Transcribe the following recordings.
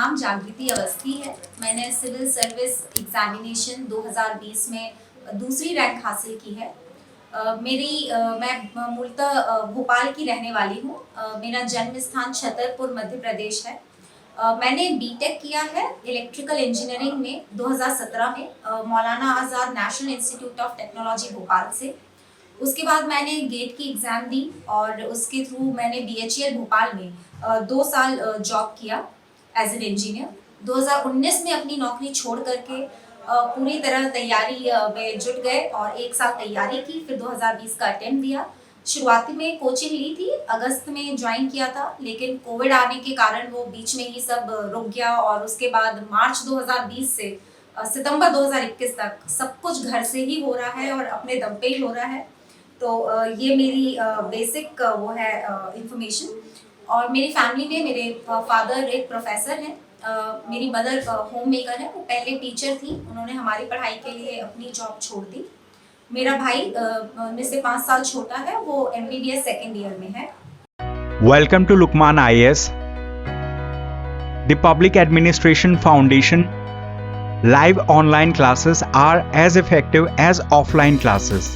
नाम जागृति अवस्थी है। मैंने सिविल सर्विस एग्जामिनेशन 2020 में दूसरी रैंक हासिल की है। मैं मूलतः भोपाल की रहने वाली हूँ। मेरा जन्म स्थान छतरपुर मध्य प्रदेश है। मैंने बीटेक किया है इलेक्ट्रिकल इंजीनियरिंग में 2017 में Maulana Azad national institute of technology Bhopal से। उसके बाद मैंने गेट की एग्ज़ाम दी और उसके थ्रू मैंने BHEL भोपाल में 2 साल जॉब किया एज एन इंजीनियर। 2019 में अपनी नौकरी छोड़ करके पूरी तरह तैयारी में जुट गए और 1 साल तैयारी की, फिर 2020 का अटेम्प्ट दिया। शुरुआती में कोचिंग ली थी, अगस्त में ज्वाइन किया था, लेकिन कोविड आने के कारण वो बीच में ही सब रुक गया और उसके बाद मार्च 2020 से सितंबर 2021 तक सब कुछ घर से ही हो रहा है और अपने दम पे ही हो रहा है। तो ये मेरी बेसिक वो है इंफॉर्मेशन। और मेरी फैमिली में मेरे फादर एक प्रोफेसर हैं, मेरी मदर होम मेकर है। वो पहले टीचर थी, उन्होंने हमारी पढ़ाई के लिए अपनी जॉब छोड़ दी। मेरा भाई मेरे से 5 साल छोटा है, वो MBBS सेकेंड ईयर में है। Welcome to Lukman IAS, the Public Administration Foundation. Live online classes are as effective as offline classes.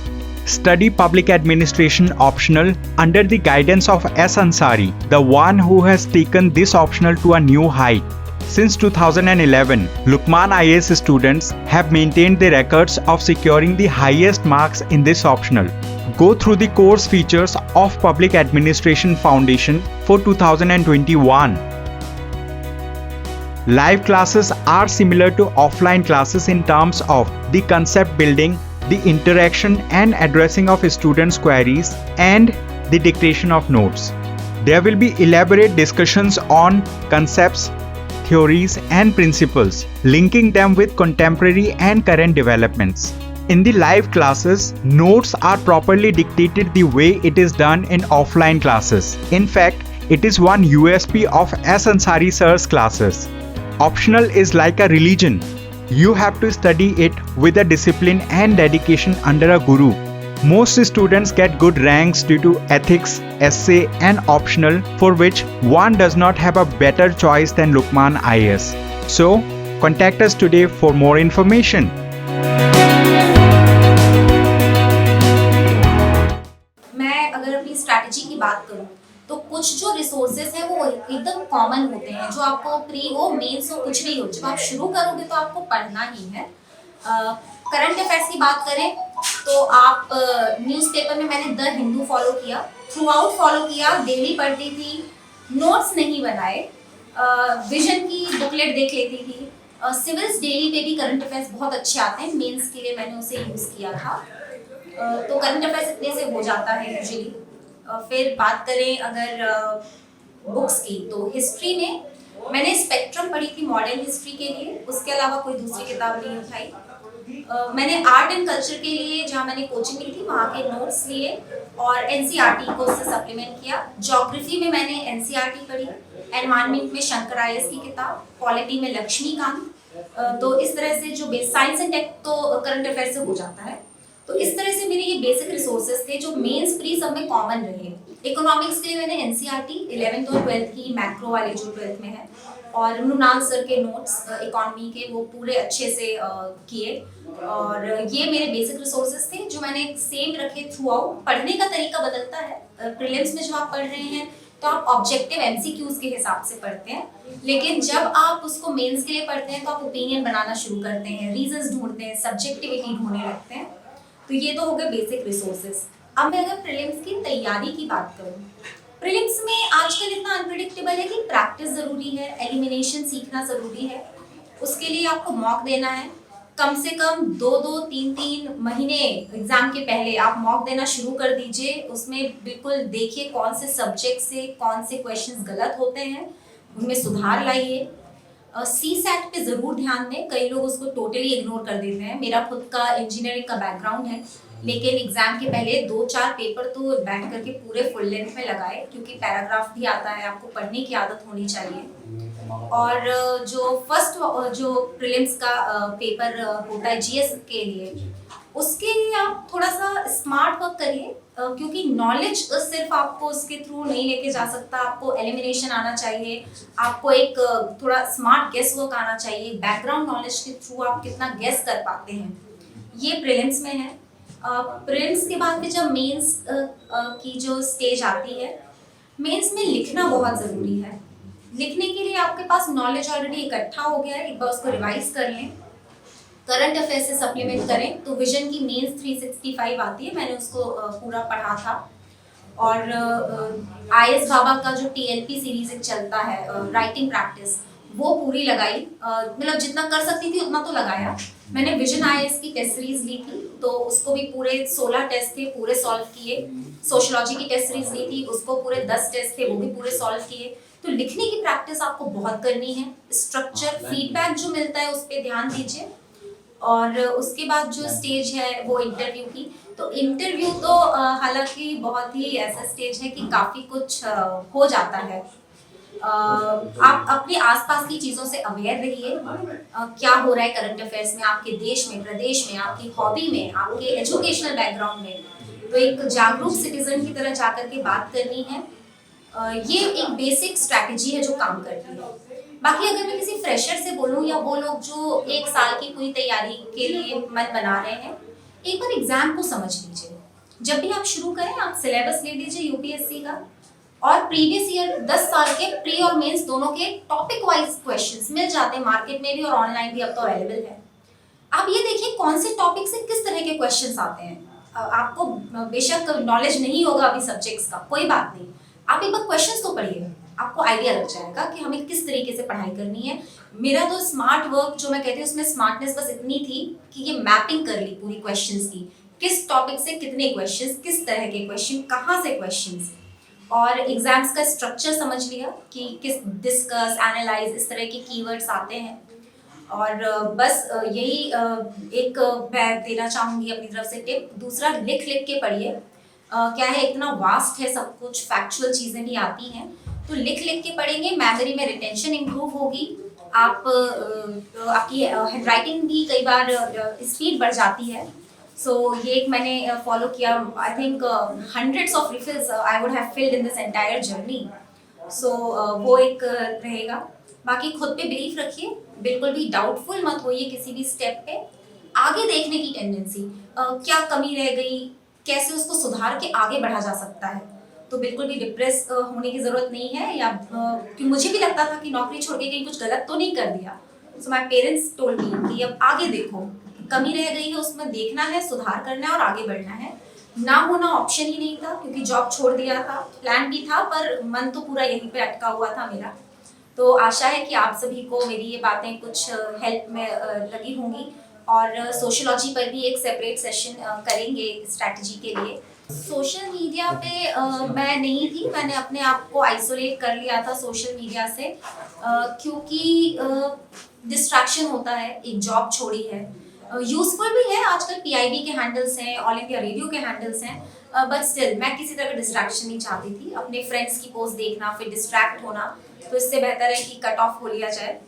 Study Public Administration optional under the guidance of S. Ansari, the one who has taken this optional to a new height. Since 2011, Lukman IAS students have maintained the records of securing the highest marks in this optional. Go through the course features of Public Administration Foundation for 2021. Live classes are similar to offline classes in terms of the concept building, the interaction and addressing of students' queries, and the dictation of notes. There will be elaborate discussions on concepts, theories and principles, linking them with contemporary and current developments. In the live classes, notes are properly dictated the way it is done in offline classes. In fact, it is one USP of S. Ansari sir's classes. Optional is like a religion. You have to study it with a discipline and dedication under a guru. Most students get good ranks due to ethics, essay and optional, for which one does not have a better choice than Lukman IAS. So, contact us today for more information. मैं अगर अपनी strategy की बात करूं तो कुछ जो resources हैं वो एकदम कॉमन होते हैं, जो आपको प्री हो, मेंस हो, कुछ भी हो, जब आप शुरू करोगे तो आपको पढ़ना ही है। करंट अफेयर्स की बात करें तो आप न्यूज़पेपर में मैंने द हिंदू फॉलो किया, थ्रू आउट फॉलो किया, डेली पढ़ती थी, नोट्स नहीं बनाए, विजन की बुकलेट देख लेती थी। सिविल्स डेली पे भी करंट अफेयर्स बहुत अच्छे आते हैं, मेंस के लिए मैंने उसे यूज़ किया था। तो करंट अफेयर्स इतने से हो जाता है यूजुअली। फिर बात करें अगर बुक्स की, तो हिस्ट्री में मैंने स्पेक्ट्रम पढ़ी थी मॉडर्न हिस्ट्री के लिए, उसके अलावा कोई दूसरी किताब नहीं उठाई। मैंने आर्ट एंड कल्चर के लिए जहाँ मैंने कोचिंग ली थी वहाँ के नोट्स लिए और NCERT को उससे सप्लीमेंट किया। ज्योग्राफी में मैंने NCERT पढ़ी, एनवायरनमेंट में शंकर IAS की किताब, पॉलिटी में लक्ष्मीकांत। तो इस तरह से जो साइंस एंड टेक तो करंट अफेयर से हो जाता है। तो इस तरह से मेरे ये बेसिक रिसोर्सेज थे जो मेंस प्री सब में कॉमन रहे। इकोनॉमिक्स के लिए मैंने NCERT 11th और 12th की मैक्रो वाले जो 12th में है, और मृणाल सर के नोट्स इकोनॉमी के वो पूरे अच्छे से किए। और ये मेरे बेसिक रिसोर्सेज थे जो मैंने सेम रखे थ्रू आउट। पढ़ने का तरीका बदलता है। प्रीलिम्स में जो आप पढ़ रहे हैं तो आप ऑब्जेक्टिव MCQs के हिसाब से पढ़ते हैं, लेकिन जब आप उसको मेंस के लिए पढ़ते हैं तो आप ओपिनियन बनाना शुरू करते हैं, रीजंस ढूंढते हैं, सब्जेक्टिविटी ढूंढने लगते हैं। तो ये तो हो गए बेसिक रिसोर्सेज। अब मैं अगर प्रीलिम्स की तैयारी की बात करूँ, प्रीलिम्स में आजकल इतना अनप्रेडिक्टेबल है कि प्रैक्टिस ज़रूरी है, एलिमिनेशन सीखना ज़रूरी है। उसके लिए आपको मॉक देना है, कम से कम 2-2, 3-3 महीने एग्जाम के पहले आप मॉक देना शुरू कर दीजिए। उसमें बिल्कुल देखिए कौन से सब्जेक्ट से कौन से क्वेश्चंस गलत होते हैं, उनमें सुधार लाइए। CSAT पे ज़रूर ध्यान दें, कई लोग उसको टोटली इग्नोर कर देते हैं। मेरा खुद का इंजीनियरिंग का बैकग्राउंड है, लेकिन एग्जाम के पहले 2-4 पेपर तो बैठ करके पूरे फुल लेंथ में लगाए, क्योंकि पैराग्राफ भी आता है, आपको पढ़ने की आदत होनी चाहिए। और जो फर्स्ट जो प्रीलिम्स का पेपर होता है GS के लिए, उसके लिए आप थोड़ा सा स्मार्ट वर्क करिए, क्योंकि नॉलेज सिर्फ आपको उसके थ्रू नहीं लेके जा सकता, आपको एलिमिनेशन आना चाहिए, आपको एक थोड़ा स्मार्ट गेस वर्क आना चाहिए, बैकग्राउंड नॉलेज के थ्रू आप कितना गेस कर पाते हैं, ये प्रीलिम्स में है। प्रीलिम्स के बाद में जब मेंस की जो स्टेज आती है, मेंस में लिखना बहुत ज़रूरी है। लिखने के लिए आपके पास नॉलेज ऑलरेडी इकट्ठा हो गया है, एक बार उसको रिवाइज कर लें, करंट अफेयर से सप्लीमेंट करें। तो विजन की मेंस 365 आती है, मैंने उसको पूरा पढ़ा था। और IS बाबा का जो TLP सीरीज एक चलता है, राइटिंग प्रैक्टिस, वो पूरी लगाई, मतलब जितना कर सकती थी उतना तो लगाया। मैंने विजन IS की टेस्ट सीरीज ली थी, तो उसको भी पूरे 16 टेस्ट थे, पूरे सॉल्व किए। सोशियोलॉजी की टेस्ट सीरीज ली थी, उसको पूरे 10 टेस्ट थे, वो भी पूरे सॉल्व किए। तो लिखने की प्रैक्टिस आपको बहुत करनी है। स्ट्रक्चर, फीडबैक जो मिलता है उस पर ध्यान दीजिए। और उसके बाद जो स्टेज है वो इंटरव्यू की। तो इंटरव्यू तो हालांकि बहुत ही ऐसा स्टेज है कि काफ़ी कुछ हो जाता है। आप अपने आसपास की चीज़ों से अवेयर रहिए, क्या हो रहा है करंट अफेयर्स में, आपके देश में, प्रदेश में, आपकी हॉबी में, आपके एजुकेशनल बैकग्राउंड में। तो एक जागरूक सिटीजन की तरह जाकर के बात करनी है। ये एक बेसिक स्ट्रैटेजी है जो काम करती है। बाकी अगर मैं किसी फ्रेशर से बोलूँ, या वो लोग जो 1 साल की पूरी तैयारी के लिए मन बना रहे हैं, एक बार एग्जाम को समझ लीजिए। जब भी आप शुरू करें, आप सिलेबस ले लीजिए UPSC का, और प्रीवियस ईयर 10 साल के प्री और मेंस दोनों के टॉपिक वाइज क्वेश्चंस मिल जाते हैं मार्केट में भी, और ऑनलाइन भी अब तो अवेलेबल है। आप ये देखिए कौन से टॉपिक से किस तरह के क्वेश्चंस आते हैं। आपको बेशक नॉलेज नहीं होगा अभी सब्जेक्ट्स का, कोई बात नहीं, आप एक बार क्वेश्चंस तो पढ़िए, आपको आइडिया लग जाएगा कि हमें किस तरीके से पढ़ाई करनी है। मेरा तो स्मार्ट वर्क जो मैं कहती हूँ, उसमें स्मार्टनेस बस इतनी थी कि ये मैपिंग कर ली पूरी क्वेश्चंस की, किस टॉपिक से कितने क्वेश्चंस, किस तरह के क्वेश्चन, कहाँ से क्वेश्चंस, और एग्जाम्स का स्ट्रक्चर समझ लिया कि किस डिस्कस, एनालाइज, इस तरह के कीवर्ड्स आते हैं। और बस यही एक मैं देना चाहूँगी अपनी तरफ से टिप। दूसरा, लिख लिख के पढ़िए। क्या है, इतना वास्ट है सब कुछ, फैक्चुअल चीज़ें भी आती हैं, तो लिख लिख के पढ़ेंगे, मेमोरी में रिटेंशन इम्प्रूव होगी। आप आपकी हैंडराइटिंग भी कई बार स्पीड बढ़ जाती है। सो ये एक मैंने फॉलो किया। I think hundreds of refills I would have filled in this entire journey. So वो एक रहेगा। बाकी खुद पे बिलीफ रखिए, बिल्कुल भी डाउटफुल मत होइए किसी भी स्टेप पे। आगे देखने की टेंडेंसी, क्या कमी रह गई, कैसे उसको सुधार के आगे बढ़ा जा सकता है। तो बिल्कुल भी डिप्रेस होने की ज़रूरत नहीं है, या कि मुझे भी लगता था कि नौकरी छोड़ के कहीं कुछ गलत तो नहीं कर दिया। So my parents told me कि अब आगे देखो, कमी रह गई है उसमें देखना है, सुधार करना है और आगे बढ़ना है। ना होना ऑप्शन ही नहीं था, क्योंकि जॉब छोड़ दिया था, प्लान भी था, पर मन तो पूरा यहीं पे अटका हुआ था मेरा। तो आशा है कि आप सभी को मेरी ये बातें कुछ हेल्प में लगी होंगी। और सोशियोलॉजी पर भी एक सेपरेट सेशन करेंगे स्ट्रैटेजी के लिए। सोशल मीडिया पे मैं नहीं थी, मैंने अपने आप को आइसोलेट कर लिया था सोशल मीडिया से, क्योंकि डिस्ट्रैक्शन होता है, एक जॉब छोड़ी है। यूजफुल भी है, आजकल PIB के हैंडल्स हैं, ऑल इंडिया रेडियो के हैंडल्स हैं, बट स्टिल मैं किसी तरह का डिस्ट्रैक्शन नहीं चाहती थी। अपने फ्रेंड्स की पोस्ट देखना फिर डिस्ट्रैक्ट होना, तो इससे बेहतर है कि कट ऑफ हो लिया जाए।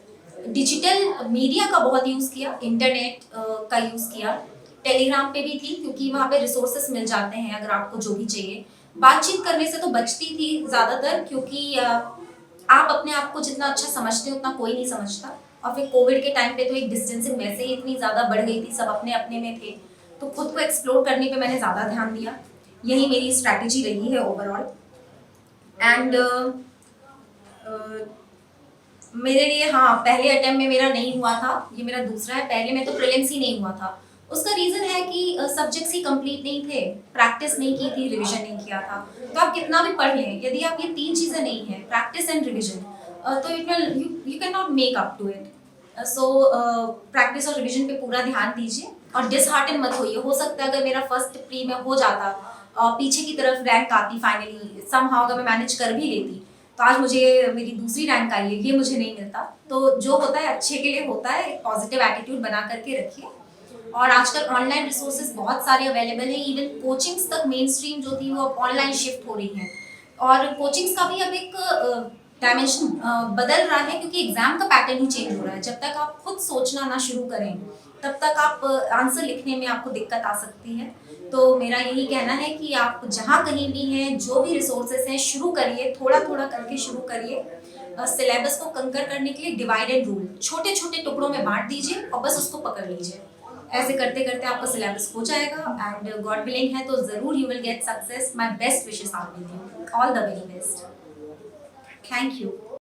डिजिटल मीडिया का बहुत यूज़ किया, इंटरनेट का यूज़ किया, टेलीग्राम पे भी थी, क्योंकि वहाँ पे रिसोर्सेस मिल जाते हैं अगर आपको जो भी चाहिए। बातचीत करने से तो बचती थी ज़्यादातर, क्योंकि आप अपने आप को जितना अच्छा समझते हो उतना कोई नहीं समझता। और फिर कोविड के टाइम पे तो एक डिस्टेंसिंग वैसे ही इतनी ज़्यादा बढ़ गई थी, सब अपने अपने में थे, तो खुद को एक्सप्लोर करने पे मैंने ज़्यादा ध्यान दिया। यही मेरी स्ट्रैटेजी रही है ओवरऑल। एंड मेरे लिए, हाँ, पहले अटेम्प्ट में मेरा नहीं हुआ था, ये मेरा दूसरा है। पहले में तो प्रीलिम्स ही नहीं हुआ था। उसका रीज़न है कि सब्जेक्ट्स ही कंप्लीट नहीं थे, प्रैक्टिस नहीं की थी, रिवीजन नहीं किया था। तो आप कितना भी पढ़ लें, यदि आप ये 3 चीज़ें नहीं हैं, प्रैक्टिस एंड रिवीजन, तो you can not make up to it. So practice और रिवीजन पे पूरा ध्यान दीजिए, और डिसहार्टन मत होइए। हो सकता है अगर मेरा फर्स्ट प्री में हो जाता, पीछे की तरफ रैंक आती, फाइनली समहाउ अगर मैं मैनेज कर भी लेती, तो आज मुझे मेरी दूसरी रैंक आई है, ये मुझे नहीं मिलता। तो जो होता है अच्छे के लिए होता है, पॉजिटिव एटीट्यूड बना करके रखिए। और आजकल ऑनलाइन रिसोर्सेज बहुत सारे अवेलेबल हैं, इवन कोचिंग्स तक मेन स्ट्रीम जो थी वो अब ऑनलाइन शिफ्ट हो रही हैं, और कोचिंग्स का भी अब एक डायमेंशन बदल रहा है, क्योंकि एग्जाम का पैटर्न ही चेंज हो रहा है। जब तक आप खुद सोचना ना शुरू करें तब तक आप आंसर लिखने में आपको दिक्कत आ सकती है। तो मेरा यही कहना है कि आप जहाँ कहीं भी हैं, जो भी रिसोर्सेज हैं, शुरू करिए, थोड़ा थोड़ा करके शुरू करिए। सिलेबस को कंकर करने के लिए डिवाइड एंड रूल, छोटे छोटे टुकड़ों में बांट दीजिए और बस उसको पकड़ लीजिए। ऐसे करते करते आपका सिलेबस हो जाएगा एंड गॉड विलिंग है तो ज़रूर you will get success. My best wishes are with you, all the very best, thank you.